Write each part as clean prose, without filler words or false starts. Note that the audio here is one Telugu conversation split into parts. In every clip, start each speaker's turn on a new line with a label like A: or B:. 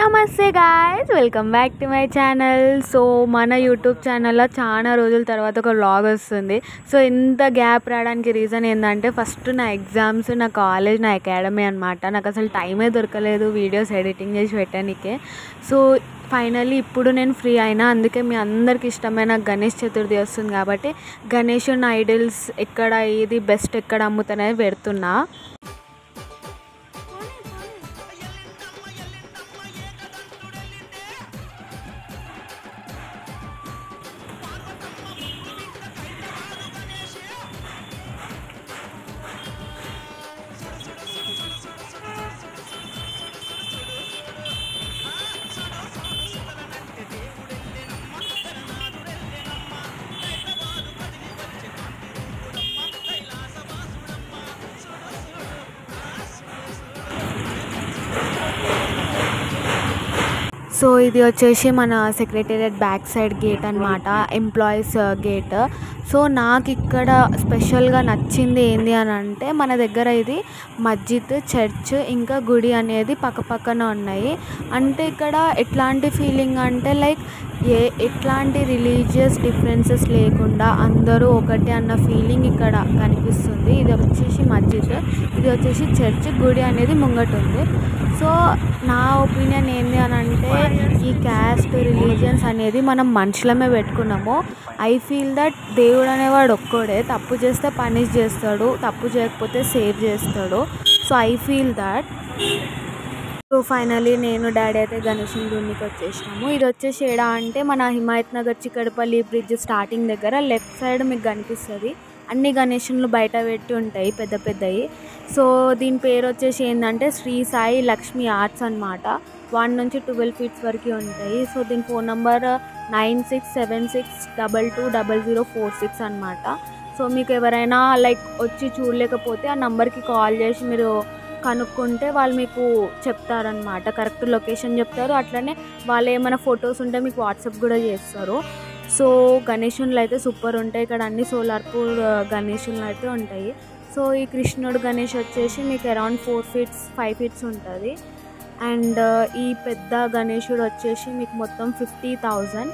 A: నమస్తే guys, welcome back to my channel. So మన యూట్యూబ్ ఛానల్లో చాలా రోజుల తర్వాత ఒక వ్లాగ్ వస్తుంది. సో ఇంత గ్యాప్ రావడానికి రీజన్ ఏంటంటే ఫస్ట్ నా ఎగ్జామ్స్, నా కాలేజ్, నా అకాడమీ అనమాట. నాకు అసలు టైమే దొరకలేదు వీడియోస్ ఎడిటింగ్ చేసి పెట్టడానికే. సో ఫైనల్లీ ఇప్పుడు నేను ఫ్రీ అయినా. అందుకే మీ అందరికి ఇష్టమైన గణేష్ చతుర్థి వస్తుంది కాబట్టి గణేషుని ఐడల్స్ ఎక్కడ, ఇది బెస్ట్ ఎక్కడ అమ్ముతానే పెడుతున్నా. సో ఇది వచ్చేసి మన సెక్రటేరియట్ బ్యాక్ సైడ్ గేట్ అనమాట, ఎంప్లాయీస్ గేట్. సో నాకు ఇక్కడ స్పెషల్గా నచ్చింది ఏంది అని అంటే, మన దగ్గర ఇది మస్జిద్, చర్చ్ ఇంకా గుడి అనేది పక్కపక్కన ఉన్నాయి. అంటే ఇక్కడ ఎట్లాంటి ఫీలింగ్ అంటే లైక్ ఎట్లాంటి రిలీజియస్ డిఫరెన్సెస్ లేకుండా అందరూ ఒకటే అన్న ఫీలింగ్ ఇక్కడ కనిపిస్తుంది. ఇది వచ్చేసి మస్జిద్, ఇది వచ్చేసి చర్చ్, గుడి అనేది ముంగట ఉంది. సో నా ఒపీనియన్ ఏంది అని అంటే, ఈ క్యాస్ట్, రిలీజియన్స్ అనేది మనం మనుషులమే పెట్టుకున్నాము. ఐ ఫీల్ దట్ దేవుడు అనేవాడు ఒక్కడే. తప్పు చేస్తే పనిష్ చేస్తాడు, తప్పు చేయకపోతే సేవ్ చేస్తాడు. So I feel that. So finally నేను డాడీ అయితే గణేషుని గుడికి వచ్చేసినాము. ఇది వచ్చేసి ఏడా అంటే మన హిమాయత్ నగర్ చిక్కడపల్లి బ్రిడ్జ్ స్టార్టింగ్ దగ్గర లెఫ్ట్ సైడ్ మీకు కనిపిస్తుంది. అన్ని గణేషులు బయట పెట్టి ఉంటాయి పెద్ద పెద్దవి. సో దీని పేరు వచ్చేసి ఏంటంటే శ్రీ సాయి లక్ష్మీ ఆర్ట్స్ అనమాట. 1 నుంచి 12 ఫీట్స్ వరకు ఉంటాయి. సో దీని ఫోన్ నెంబర్ 9676220046 అనమాట. సో మీకు ఎవరైనా లైక్ వచ్చి చూడలేకపోతే ఆ నెంబర్కి కాల్ చేసి మీరు కనుక్కుంటే వాళ్ళు మీకు చెప్తారనమాట, కరెక్ట్ లొకేషన్ చెప్తారు. అట్లనే వాళ్ళు ఏమైనా ఫొటోస్ ఉంటే మీకు వాట్సాప్ కూడా చేస్తారు. సో గణేషులు అయితే సూపర్ ఉంటాయి ఇక్కడ. అన్ని సోలార్పూర్ గణేషులు అయితే ఉంటాయి. సో ఈ కృష్ణుడు గణేష్ వచ్చేసి మీకు అరౌండ్ 4 ఫీట్స్ 5 ఫీట్స్ ఉంటుంది. అండ్ ఈ పెద్ద గణేషుడు వచ్చేసి మీకు మొత్తం 50,000.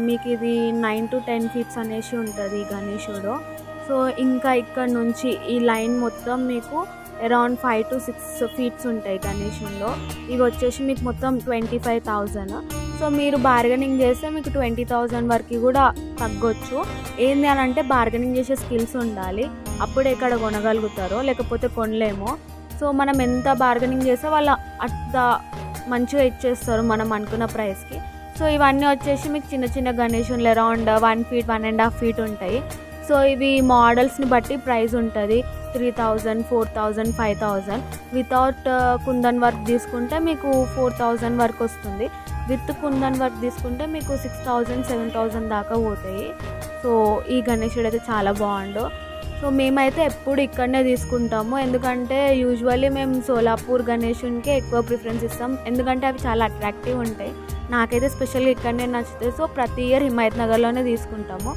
A: మీకు ఇది 9 to 10 ఫీట్స్ అనేసి ఉంటుంది ఈ గణేషుడు. సో ఇంకా ఇక్కడ నుంచి ఈ లైన్ మొత్తం మీకు అరౌండ్ 5 to 6 ఫీట్స్ ఉంటాయి గణేషుల్లో. ఇవి వచ్చేసి మీకు మొత్తం 25,000. సో మీరు బార్గెనింగ్ చేస్తే మీకు 20,000 వరకు కూడా తగ్గొచ్చు. ఏంది అని అంటే బార్గెనింగ్ చేసే స్కిల్స్ ఉండాలి, అప్పుడే ఇక్కడ కొనగలుగుతారో, లేకపోతే కొనలేమో. సో మనం ఎంత బార్గెనింగ్ చేస్తే వాళ్ళు అంత మంచిగా ఇచ్చేస్తారు మనం అనుకున్న ప్రైస్కి. సో ఇవన్నీ వచ్చేసి మీకు చిన్న చిన్న గణేషులు అరౌండ్ 1 ఫీట్ 1.5 ఫీట్ ఉంటాయి. సో ఇవి మోడల్స్ని బట్టి ప్రైస్ ఉంటుంది. 3,000, 4,000, 5,000. వితౌట్ కుందన్ వర్క్ తీసుకుంటే మీకు 4,000 వరకు వస్తుంది. విత్ కుందన్ వర్క్ తీసుకుంటే మీకు 6,000, 7,000 దాకా పోతాయి. సో ఈ గణేశుడు అయితే చాలా బాగుండు. సో మేమైతే ఎప్పుడు ఇక్కడనే తీసుకుంటాము, ఎందుకంటే యూజువల్లీ మేము సోలాపూర్ గణేశునికే ఎక్కువ ప్రిఫరెన్స్ ఇస్తాం, ఎందుకంటే అవి చాలా అట్రాక్టివ్ ఉంటాయి. నాకైతే స్పెషల్గా ఇక్కడనే నచ్చుతాయి. సో ప్రతి ఇయర్ హిమాయత్ నగర్లోనే తీసుకుంటాము.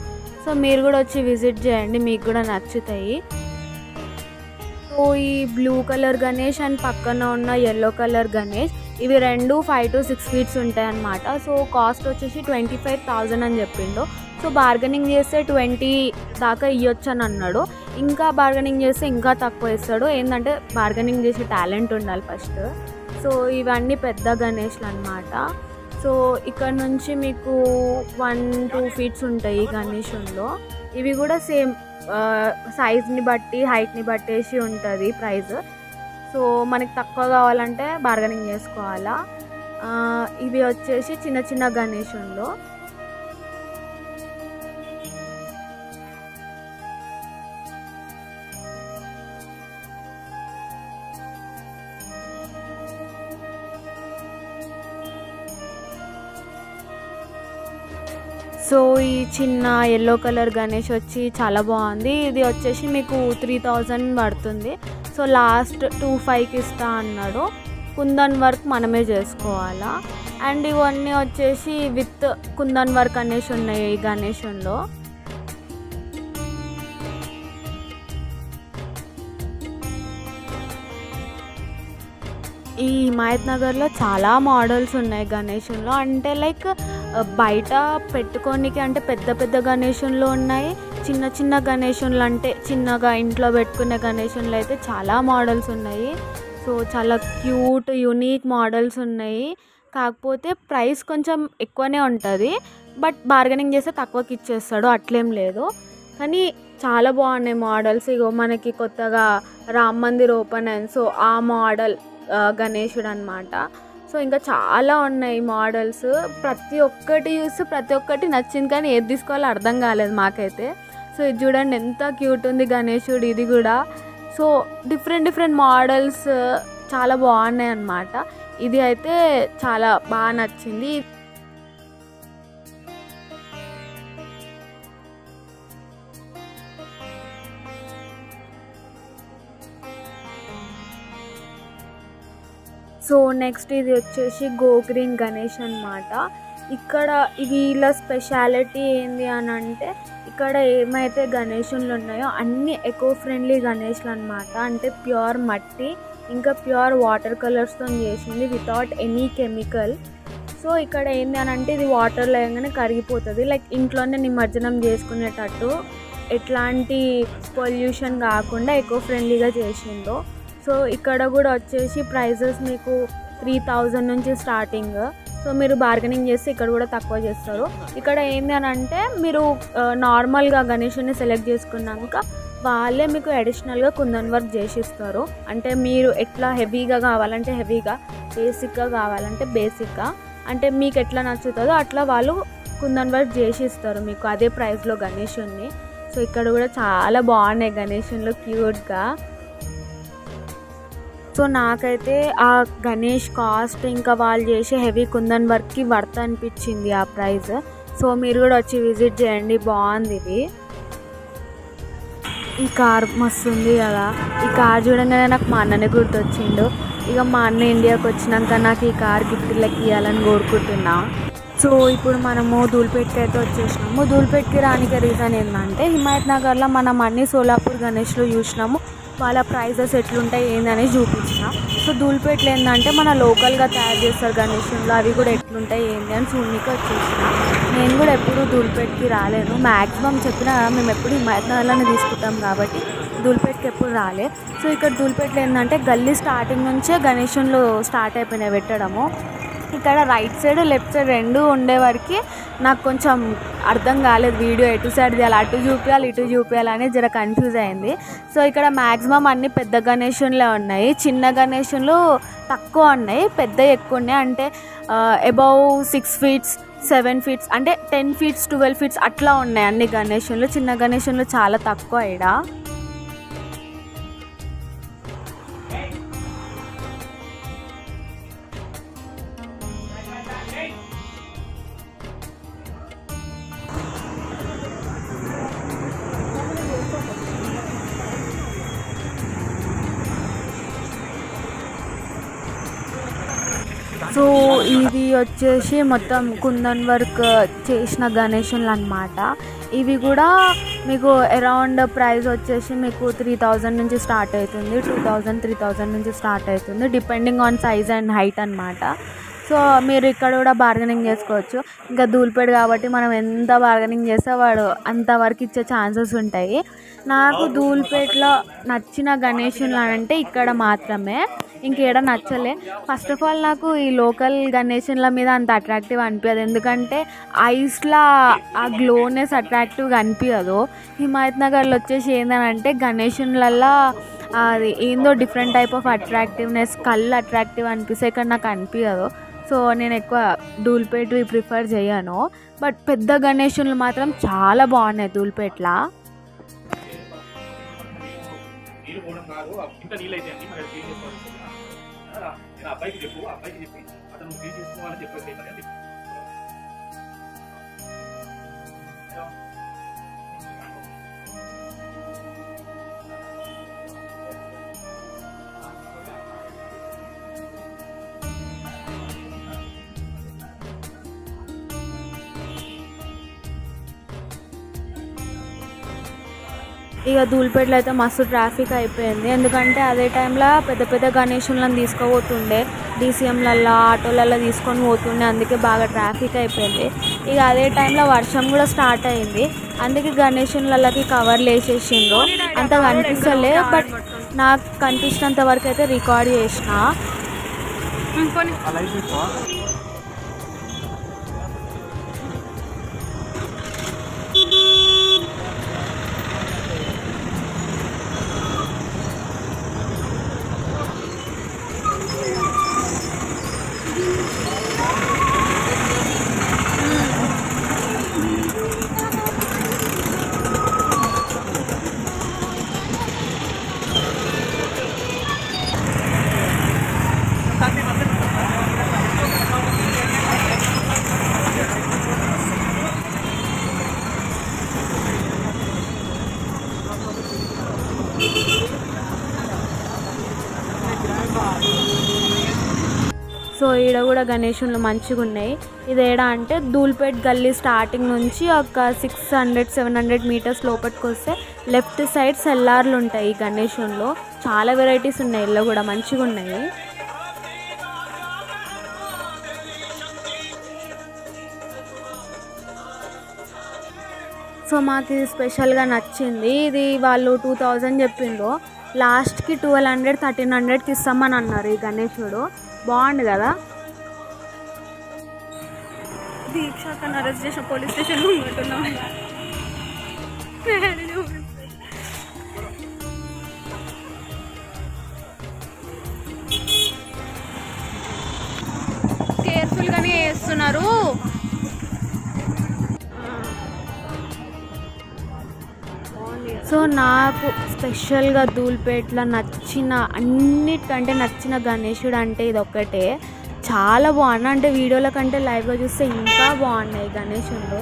A: సో మీరు కూడా వచ్చి విజిట్ చేయండి, మీకు కూడా నచ్చుతాయి. సో ఈ బ్లూ కలర్ గణేష్ అండ్ పక్కన ఉన్న ఎల్లో కలర్ గణేష్, ఇవి రెండు 5 to 6 ఫీట్స్ ఉంటాయి అన్నమాట. సో కాస్ట్ వచ్చేసి 25,000 అని చెప్పిండు. సో బార్గెనింగ్ చేస్తే 20 దాకా ఇవ్వచ్చు అని అన్నాడు. ఇంకా బార్గెనింగ్ చేస్తే ఇంకా తక్కువ ఇస్తాడు. ఏంటంటే బార్గెనింగ్ చేసే టాలెంట్ ఉండాలి ఫస్ట్. సో ఇవన్నీ పెద్ద గణేష్లు అన్నమాట. సో ఇక్కడ నుంచి మీకు 1-2 ఫీట్స్ ఉంటాయి గణేషుల్లో. ఇవి కూడా సేమ్ సైజ్ని బట్టి, హైట్ని బట్టేసి ఉంటుంది ప్రైస్. సో మనకి తక్కువ కావాలంటే బార్గెనింగ్ చేసుకోవాలా. ఇవి వచ్చేసి చిన్న చిన్న గణేషుల్లో. సో ఈ చిన్న ఎల్లో కలర్ గణేష్ వచ్చి చాలా బాగుంది. ఇది వచ్చేసి మీకు 3,000 పడుతుంది. సో లాస్ట్ 2,500కి ఇస్తా అన్నాడు. కుందన్ వర్క్ మనమే చేసుకోవాలా. అండ్ ఇవన్నీ వచ్చేసి విత్ కుందన్ వర్క్ అనేసి ఉన్నాయి ఈ గణేషుల్లో. ఈ హిమాయత్ నగర్లో చాలా మోడల్స్ ఉన్నాయి గణేషుల్లో. అంటే లైక్ బయట పెట్టుకోనికి అంటే పెద్ద పెద్ద గణేషుల్లో ఉన్నాయి, చిన్న చిన్న గణేషులు అంటే చిన్నగా ఇంట్లో పెట్టుకునే గణేషుల్లో అయితే చాలా మోడల్స్ ఉన్నాయి. సో చాలా క్యూట్ యూనిక్ మోడల్స్ ఉన్నాయి. కాకపోతే ప్రైస్ కొంచెం ఎక్కువనే ఉంటుంది, బట్ బార్గెనింగ్ చేస్తే తక్కువకి ఇచ్చేస్తాడు, అట్లేం లేదు. కానీ చాలా బాగున్నాయి మోడల్స్. ఇగో మనకి కొత్తగా రామ్ మందిర్ ఓపెన్ అయింది, సో ఆ మోడల్ గణేశుడు అనమాట. సో ఇంకా చాలా ఉన్నాయి మోడల్స్. ప్రతి ఒక్కటి చూసి ప్రతి ఒక్కటి నచ్చింది, కానీ ఏది తీసుకోవాలో అర్థం కాలేదు మాకైతే. సో ఇది చూడండి ఎంత క్యూట్ ఉంది గణేశుడు, ఇది కూడా. సో డిఫరెంట్ మోడల్స్ చాలా బాగున్నాయి అన్నమాట. ఇది అయితే చాలా బాగా నచ్చింది. సో నెక్స్ట్ ఇది వచ్చేసి గో గ్రీన్ గణేష్ అనమాట. ఇక్కడ వీళ్ళ స్పెషాలిటీ ఏంది అని అంటే, ఇక్కడ ఏమైతే గణేషులు ఉన్నాయో అన్నీ ఎకో ఫ్రెండ్లీ గణేష్లు అనమాట. అంటే ప్యూర్ మట్టి ఇంకా ప్యూర్ వాటర్ కలర్స్తో చేసింది వితౌట్ ఎనీ కెమికల్. సో ఇక్కడ ఏంది అని అంటే ఇది వాటర్లో వేయగానే కరిగిపోతుంది, లైక్ ఇంట్లోనే నిమజ్జనం చేసుకునేటట్టు, ఎట్లాంటి పొల్యూషన్ కాకుండా ఎకో ఫ్రెండ్లీగా చేసిందో. సో ఇక్కడ కూడా వచ్చేసి ప్రైజెస్ మీకు 3000 నుంచి స్టార్టింగ్. సో మీరు బార్గెనింగ్ చేస్తే ఇక్కడ కూడా తక్కువ చేస్తారు. ఇక్కడ ఏంది అని అంటే మీరు నార్మల్గా గణేషుని సెలెక్ట్ చేసుకున్నాక వాళ్ళే మీకు అడిషనల్గా కుందన్ వర్క్ చేసిస్తారు. అంటే మీరు ఎట్లా హెవీగా కావాలంటే హెవీగా, బేసిక్గా కావాలంటే బేసిక్గా, అంటే మీకు ఎట్లా నచ్చుతుందో అట్లా వాళ్ళు కుందన్ వర్క్ చేసిస్తారు మీకు అదే ప్రైస్లో గణేషుని. సో ఇక్కడ కూడా చాలా బాగున్నాయి గణేషులు క్యూట్గా. సో నాకైతే ఆ గణేష్ కాస్ట్ ఇంకా వాళ్ళు చేసే హెవీ కుందన్ వర్క్కి వర్త్ అనిపించింది ఆ ప్రైస్. సో మీరు కూడా వచ్చి విజిట్ చేయండి, బాగుంది ఇది. ఈ కార్ మస్తు ఉంది కదా, ఈ కార్ చూడంగానే నాకు మా అన్ననే గుర్తొచ్చిండు. ఇక మా అన్న ఇండియాకి వచ్చినాక నాకు ఈ కార్ గిఫ్ట్లకి ఇవ్వాలని కోరుకుంటున్నా. సో ఇప్పుడు మనము ధూల్పేట్కి అయితే వచ్చేసినాము. ధూల్పేట్కి రానికి రీజన్ ఏంటంటే హిమాయత్ నగర్లో మనం అన్ని సోలాపూర్ గణేష్లు చూసినాము, వాళ్ళ ప్రైజెస్ ఎట్లుంటాయి ఏందని చూపించిన. సో ధూల్పేట్లో ఏంటంటే మన లోకల్గా తయారు చేస్తారు గణేషులు, అవి కూడా ఎట్లుంటాయి ఏంటి అని చూడడానికి వచ్చేసిన. నేను కూడా ఎప్పుడు ధూల్పేట్కి రాలేను, మ్యాక్సిమం చెప్పినా మేము ఎప్పుడు హిమాయత్ నగర్లోనే తీసుకుంటాం కాబట్టి ధూల్పేట్కి ఎప్పుడు రాలే. సో ఇక్కడ ధూల్పేట్లో ఏంటంటే గల్లీ స్టార్టింగ్ నుంచే గణేషులు స్టార్ట్ అయిపోయినాయి పెట్టడము. ఇక్కడ రైట్ సైడ్ లెఫ్ట్ సైడ్ రెండు ఉండేవరకు నాకు కొంచెం అర్థం కాలేదు, వీడియో ఎటు సైడ్ తీయాలి, అటు చూపించాలి ఇటు చూపించాలి అని జర కన్ఫ్యూజ్ అయింది. సో ఇక్కడ మ్యాక్సిమం అన్ని పెద్ద గణేషులే ఉన్నాయి, చిన్న గణేషులు తక్కువ ఉన్నాయి, పెద్ద ఎక్కువ ఉన్నాయి. అంటే అబౌవ్ 6 feet 7 feet అంటే 10 feet 12 feet అట్లా ఉన్నాయి అన్ని గణేషులు. చిన్న గణేషులు చాలా తక్కువ ఇక్కడ. సో ఇది వచ్చేసి మొత్తం కుందన్ వర్క్ చేసిన గణేషులు అనమాట. ఇవి కూడా మీకు అరౌండ్ ప్రైస్ వచ్చేసి మీకు 3000 నుంచి స్టార్ట్ అవుతుంది, 2000 3000 నుంచి స్టార్ట్ అవుతుంది, depending on size and height అనమాట. సో మీరు ఇక్కడ కూడా బార్గెనింగ్ చేసుకోవచ్చు. ఇంకా ధూల్పేట్ కాబట్టి మనం ఎంత బార్గెనింగ్ చేస్తే వాడు అంతవరకు ఇచ్చే ఛాన్సెస్ ఉంటాయి. నాకు ధూల్పేట్లో నచ్చిన గణేషులు అంటే ఇక్కడ మాత్రమే, ఇంకేడ నచ్చలే. ఫస్ట్ ఆఫ్ ఆల్ నాకు ఈ లోకల్ గణేషుల మీద అంత అట్రాక్టివ్ అనిపించదు, ఎందుకంటే ఐస్లా ఆ గ్లోనెస్ అట్రాక్టివ్గా అనిపించదు. హిమాయత్ నగర్లో వచ్చేసి ఏంటంటే గణేషులల్లో అది ఏందో డిఫరెంట్ టైప్ ఆఫ్ అట్రాక్టివ్నెస్, కళ్ళు అట్రాక్టివ్ అనిపిస్తాయి, ఇక్కడ నాకు అనిపించదు. సో నేను ఎక్కువ ధూల్పేట్వి ప్రిఫర్ చేయను, బట్ పెద్ద గణేషులు మాత్రం చాలా బాగున్నాయి ధూల్పేట్లో. ఇక ధూళిపేటలో అయితే మస్తు ట్రాఫిక్ అయిపోయింది. ఎందుకంటే అదే టైంలో పెద్ద పెద్ద గణేషులను తీసుకుపోతుండే, డీసీఎంలల్లో ఆటోలలో తీసుకొని పోతుండే, అందుకే బాగా ట్రాఫిక్ అయిపోయింది. ఇక అదే టైంలో వర్షం కూడా స్టార్ట్ అయింది, అందుకే గణేషులకి కవర్లు వేసేసిండ్రు. అంత కనిపిస్తలే, బట్ నాకు కనిపించినంత వరకు అయితే రికార్డ్ చేసిన. సో ఈడ కూడా గణేషులు మంచిగా ఉన్నాయి. ఇది ఏడా అంటే ధూళిపేట్ గల్లీ స్టార్టింగ్ నుంచి ఒక 600-700 మీటర్స్ లోపలికి వస్తే లెఫ్ట్ సైడ్ సెల్లార్లు ఉంటాయి. ఈ గణేషుల్లో చాలా వెరైటీస్ ఉన్నాయి, ఇళ్ళు కూడా మంచిగా ఉన్నాయి. సో మాకు ఇది స్పెషల్గా నచ్చింది. ఇది వాళ్ళు 2000 చెప్పిండ్రు, లాస్ట్కి 1200-1300కి ఇస్తామని అన్నారు. ఈ గణేశుడు బాగుంది కదా. దీక్ష తను అరెస్ట్ చేసిన పోలీస్ స్టేషన్లో ఉంటున్నాం. కేర్ఫుల్గానే వేస్తున్నారు. సో నాకు స్పెషల్గా ధూళిపేటలో అన్నిటికంటే నచ్చిన గణేశుడు అంటే ఇది ఒక్కటే. చాలా బాగున్నా, అంటే వీడియోల కంటే లైవ్గా చూస్తే ఇంకా బాగున్నాయి గణేశుడు.